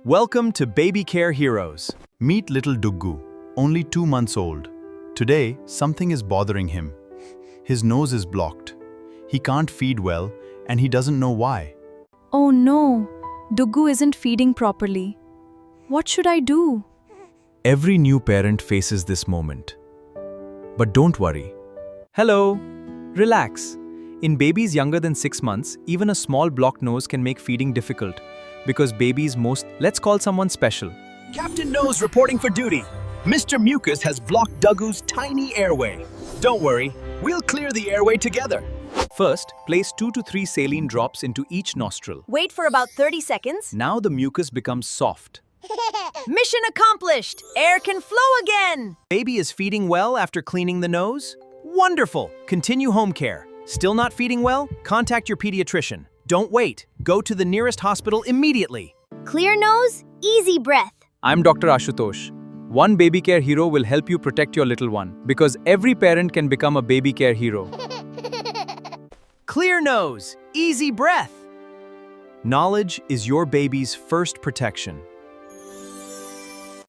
Welcome to Baby Care Heroes. Meet little Duggu, only 2 months old. Today, something is bothering him. His nose is blocked. He can't feed well, and he doesn't know why. Oh no, Duggu isn't feeding properly. What should I do? Every new parent faces this moment. But don't worry. Hello. Relax. In babies younger than 6 months, even a small blocked nose can make feeding difficult. Because let's call someone special. Captain Nose reporting for duty. Mr. Mucus has blocked Duggu's tiny airway. Don't worry, we'll clear the airway together. First, place 2 to 3 saline drops into each nostril. Wait for about 30 seconds. Now the mucus becomes soft. Mission accomplished! Air can flow again! Baby is feeding well after cleaning the nose? Wonderful! Continue home care. Still not feeding well? Contact your pediatrician. Don't wait. Go to the nearest hospital immediately. Clear nose, easy breath. I'm Dr. Ashutosh. One baby care hero will help you protect your little one because every parent can become a baby care hero. Clear nose, easy breath. Knowledge is your baby's first protection.